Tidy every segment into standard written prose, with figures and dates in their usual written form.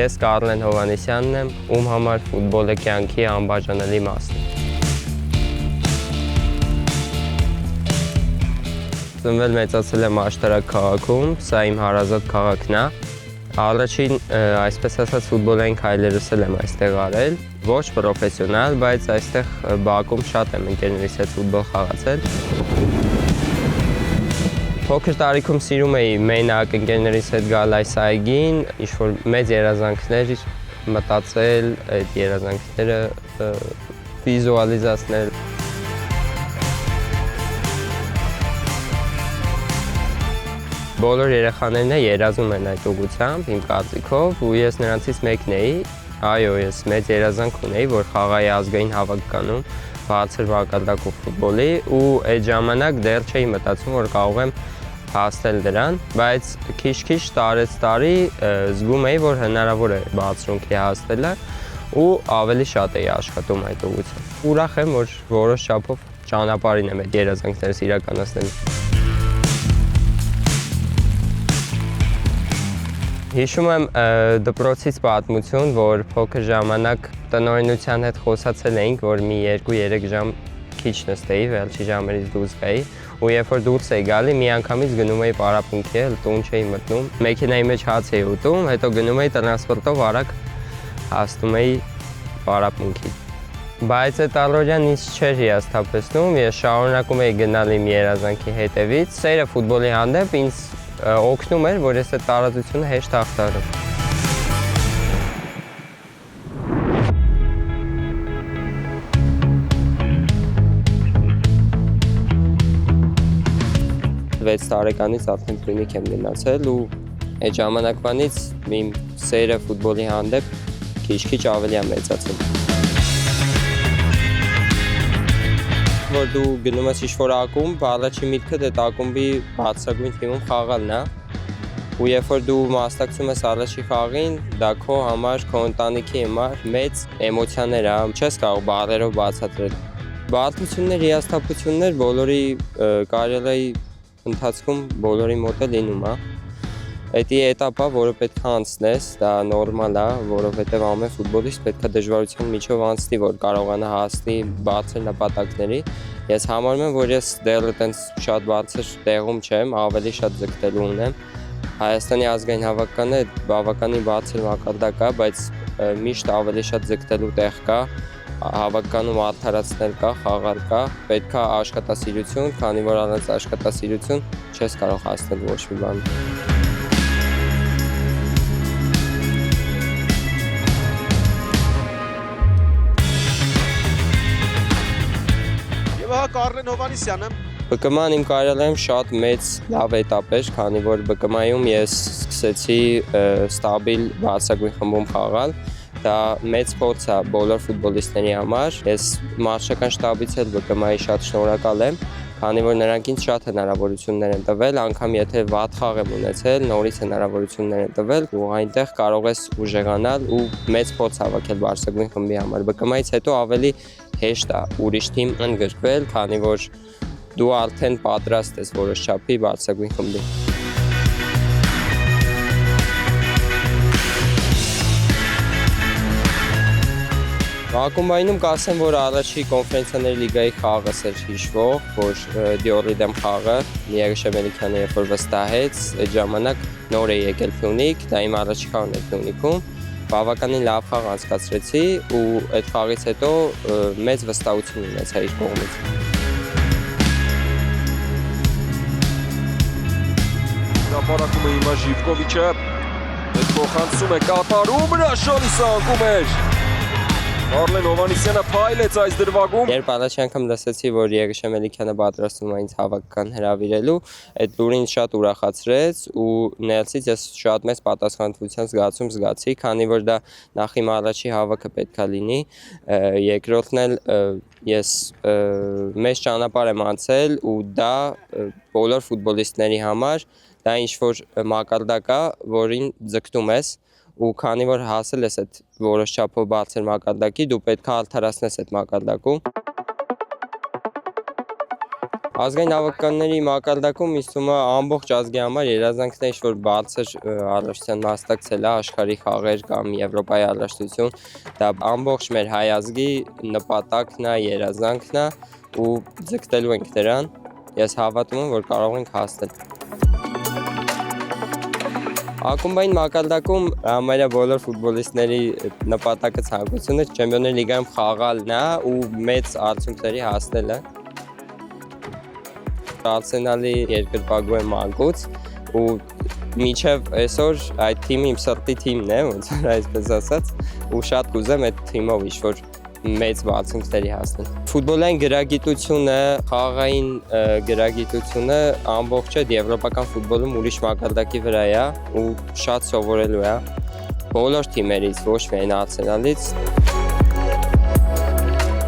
Ես Կարլեն Հովհաննիսյանն եմ, ում համար ֆուտբոլը կյանքի անբաժանելի մասն է։ Ծնվել մեծացել եմ Աշտարակ քաղաքում, սա իմ հարազատ քաղաքն է։ Առաջին, այսպես ասած, ֆուտբոլային քայլերս եմ այստեղ արել, ոչ պրոֆեսիոնալ, բայց այստեղ բակում շատ եմ ընկերներիս հետ ֆուտբոլ խաղացել։ Փոքր տարիքում սիրում էի մենակ ընկերներիս հետ գալ այս այգին, ինչ-որ մեծ երազանքներ մտածել, այդ երազանքները վիզուալիզացնել։ Բոլոր երեխաներն երազում են այդ ուղղությամբ, իմ կարծիքով, ու ես նրանցից մեկն էի։ Այո, ես մեծ երազանք ունեի, որ խաղայի ազգային հավաքականում բարձր մակարդակով ֆուտբոլի, ու այդ ժամանակ դեռ չէի մտածում, որ կարող եմ հասնել դրան, բայց քիչ-քիչ տարեց-տարի զգում էի, որ հնարավոր է բարձունքի հասնելը, ու ավելի շատ էի աշխատում այդ ուղղությամբ։ Ուրախ եմ, որ որոշ չափով ճանապարհին եմ այդ երազանքներս իրականացնելու։ Հիշում եմ դպրոցից պատմություն, որ փոքր ժամանակ տնօրենության հետ խոսացել էինք, որ մի 2-3 ժամ քիչ նստեի, վերջի ժամերից դուրս գայի, ու երբ որ դուրս էի գալի, միանգամից գնում էի պարապմունքի, տուն չէի մտնում, մեքենայի մեջ հաց էի ուտում, հետո գնում էի տրանսպորտով արագ հասնում էի պարապմունքի։ Բայց այդ առօրյան ինձ չէր հիասթափեցնում, ես շարունակում էի գնալ իմ երազանքի հետևից, սերը ֆուտբոլի հանդեպ ինձ օգնում էր, որ ես այդ տարածությունը հեշտ հաղթահարեմ։ Վեց տարեկանից արդեն քլինիկ եմ գնացել ու այդ ժամանակվանից իմ սերը ֆուտբոլի հանդեպ քիչ-քիչ ավելի է մեծացել։ Որ դու գնում ես ինչ-որ ակումբ, առաջին միտքդ այդ ակումբի բարձրագույն թիմում խաղալն է, ու երբ որ դու մասնակցում ես առաջի խաղին, դա քո համար, քո ընտանիքի համար մեծ էմոցիաներ է, չես կարող բառերով բացատրել։ Բարդություններ, հիասթափություններ բոլորի կարիերայի ընթացքում բոլորի մոտ է լինում է։ Դա էտապ է, որը պետք է անցնես, դա նորմալ է, որովհետև ամեն ֆուտբոլիստ պետք է դժվարության միջով անցնի, որ կարողանա հասնի բարձր նպատակների։ Ես համարում եմ, որ ես դեռ այտենց շատ բարձր տեղում չեմ, ավելի շատ ձգտելու ունեմ։ Հայաստանի ազգային հավաքականը բավականին բարձր մակարդակ է, բայց միշտ ավելի շատ ձգտելու տեղ կա, հավաքականում արդարացնել կա, խաղալ կա, պետք է աշխատասիրություն, քանի որ առանց աշխատասիրություն չես կարող հասնել ոչ մի բան։ Կարլեն Հովհաննիսյանը։ ԲԿՄ-ն իմ կարիերայում շատ մեծ լավ էտապ էր, քանի որ ԲԿՄ-ում ես սկսեցի ստաբիլ բարձրագույն խմբում խաղալ։ Դա մեծ փորձ է բոլոր ֆուտբոլիստների համար։ Ես մարշչական շտաբից էլ ԲԿՄ-ի շատ շնորհակալ եմ, քանի որ նրանք ինձ շատ հնարավորություններ են տվել, անգամ եթե վատ խաղ եմ ունեցել, նորից հնարավորություններ են տվել, ու այնտեղ կարող ես ուժեղանալ ու մեծ փորձ հավաքել բարձրագույն խմբի համար։ ԲԿՄ-ից հետո ավելի հեշտ է ուրիշ թիմ ընդգրկվել, քանի որ դու արդեն պատրաստ ես որոշ չափի բարձրագույն խմբի։ Ակումբայինում կասեմ, որ առաջի կոնֆերենցիաների լիգայի խաղս էր հիշվող, որ Դիորի դեմ խաղը Միագիշե Մելիքյանը երբ որ վստահեց, այդ ժամանակ նոր է եկել Փյունիկ, դա իմ առաջի խաղն է Փյունիկում։ Բավականին լավ խաղ անցկացրեցի ու այդ խաղից հետո մեծ վստահություն ունեցա իր կողմից։ Հրապարակում է հիմա Ժիվկովիչը, այդ փոխանցում է կատարում, հրաշալի սանկում էր։ Կարլեն Հովհաննիսյանը փայլեց այս դրվագում։ Երբ առաջի անգամ լսեցի, որ Միագիշե Մելիքյանը պատրաստվում է ինձ հավաքական հրավիրելու, այդ լուրը ինձ շատ ուրախացրեց ու ներսից ես շատ մեծ պատասխանատվության զգացում զգացի, քանի որ դա նախ իմ առաջի հավաքը պետք է լինի, երկրորդն էլ ես մեծ ճանապարհ եմ անցել ու դա բոլոր ֆուտբոլիստների համար դա ինչ-որ մակարդակ է, որին ձգտում ես, ու քանի որ հասել ես այդ որոշ չափով բարձր մակարդակի, դու պետք է արդարացնես այդ մակարդակում։ Ազգային հավաքականների մակարդակում ինձ թվում է ամբողջ ազգի համար երազանքն է ինչ-որ բարձր առաջության մասնակցելը, աշխարհի խաղեր կամ Եվրոպայի առաջնություն, դա ամբողջ մեր հայ ազգի նպատակն է, երազանքն է ու ձգտելու ենք դրան։ Ես հավատում եմ, որ կարող ենք հասնել։ Ակումբային մակարդակում համարյա բոլոր ֆուտբոլիստների նպատակը ցանկությունը Չեմպիոնների լիգայում խաղալն է ու մեծ արդյունքների հասնելը։ Արսենալի երկրպագու եմ մանկուց ու մինչև այսօր այդ թիմը իմ սրտի թիմն է, ոնց որ այսպես ասած, ու շատ կուզեմ այդ թիմով ինչ-որ մեծ բացումների հասնել։ Ֆուտբոլային գրագիտությունը, խաղային գրագիտությունը ամբողջ այդ եվրոպական ֆուտբոլում ուրիշ մակարդակի վրա է ու շատ սովորելու է բոլոր թիմերից, ոչ միայն Արսենալից։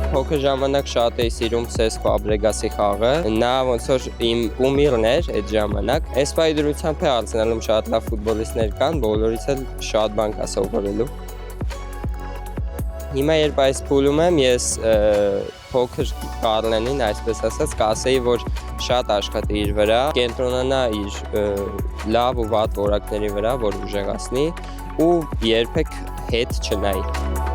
Փոքր ժամանակ շատ էի սիրում Սեսկ Ֆաբրեգասի խաղը, նա ոնց որ իմ կումիրն էր այդ ժամանակ։ Այս պայդրությամբ է Արսենալում շատ լավ ֆուտբոլիստներ կան, բոլորից էլ շատ բան կա սովորելու։ Հիմա երբ այս փուլում եմ, ես փոքր Կարլենին, այսպես ասած, կասեի, որ շատ աշխատի իր վրա, կենտրոնանա իր լավ ու վատ որակների վրա, որ ուժեղացնի ու երբեք հետ չնայի։